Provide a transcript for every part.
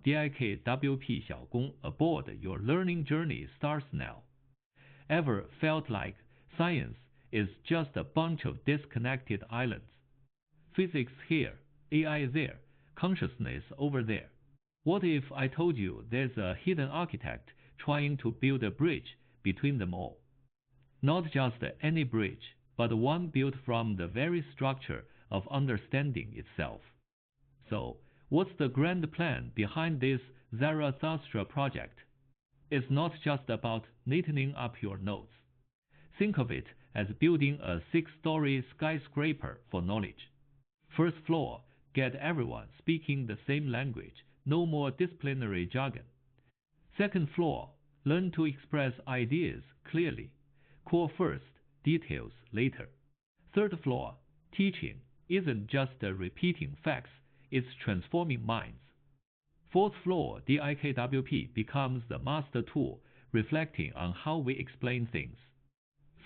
DIKWP 小工 aboard your learning journey starts now. Ever felt like science is just a bunch of disconnected islands? Physics here, AI there, consciousness over there. What if I told you there's a hidden architect trying to build a bridge between them all? Not just any bridge, but one built from the very structure of understanding itself. So, what's the grand plan behind this Zarathustra project? It's not just about neatening up your notes. Think of it as building a 6-story skyscraper for knowledge. First floor, get everyone speaking the same language, no more disciplinary jargon. Second floor, learn to express ideas clearly. Core first, details later. Third floor, teaching isn't just repeating facts, it's transforming minds. Fourth floor, DIKWP becomes the master tool, reflecting on how we explain things.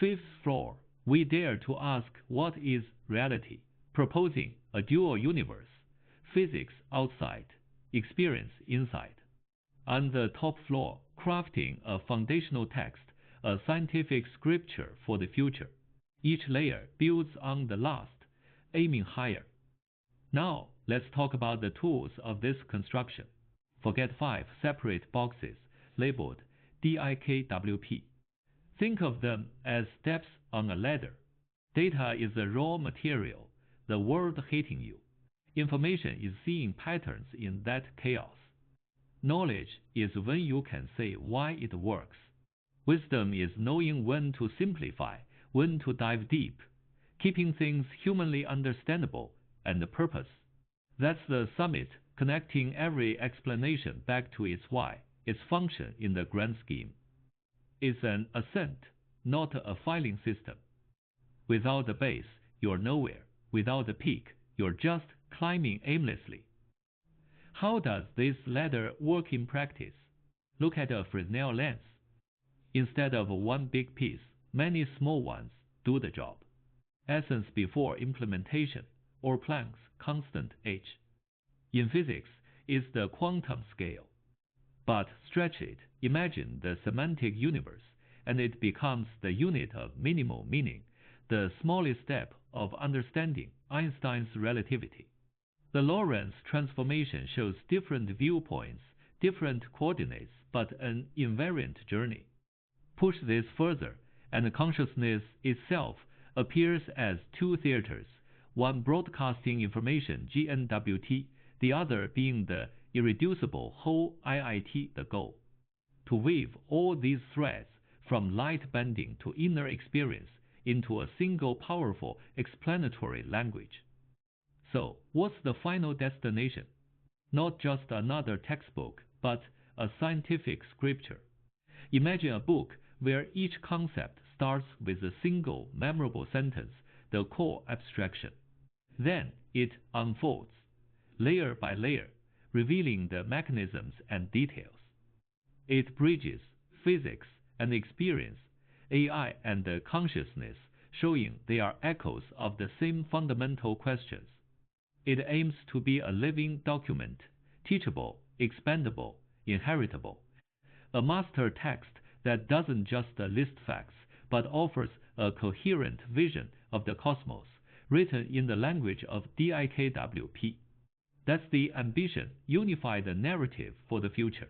Fifth floor, we dare to ask what is reality, proposing a dual universe, physics outside, experience inside. On the top floor, crafting a foundational text, a scientific scripture for the future. Each layer builds on the last, aiming higher. Now, let's talk about the tools of this construction. Forget 5 separate boxes labeled DIKWP. Think of them as steps on a ladder. Data is the raw material, the world hitting you. Information is seeing patterns in that chaos. Knowledge is when you can say why it works. Wisdom is knowing when to simplify, when to dive deep, keeping things humanly understandable and purpose. That's the summit, connecting every explanation back to its why, its function in the grand scheme. It's an ascent, not a filing system. Without the base, you're nowhere. Without the peak, you're just climbing aimlessly. How does this ladder work in practice? Look at a Fresnel lens. Instead of one big piece, many small ones do the job. Essence before implementation, or Planck's constant H. In physics, it's the quantum scale. But stretch it, imagine the semantic universe, and it becomes the unit of minimal meaning, the smallest step of understanding Einstein's relativity. The Lorentz transformation shows different viewpoints, different coordinates, but an invariant journey. Push this further, and consciousness itself appears as two theaters, one broadcasting information GNWT, the other being the irreducible whole IIT, the goal. To weave all these threads, from light bending to inner experience, into a single powerful explanatory language. So, what's the final destination? Not just another textbook, but a scientific scripture. Imagine a book where each concept starts with a single memorable sentence, the core abstraction. Then it unfolds, layer by layer, revealing the mechanisms and details. It bridges physics and experience, AI and consciousness, showing they are echoes of the same fundamental questions. It aims to be a living document, teachable, expandable, inheritable, a master text that doesn't just list facts, but offers a coherent vision of the cosmos, written in the language of DIKWP. That's the ambition, unify the narrative for the future.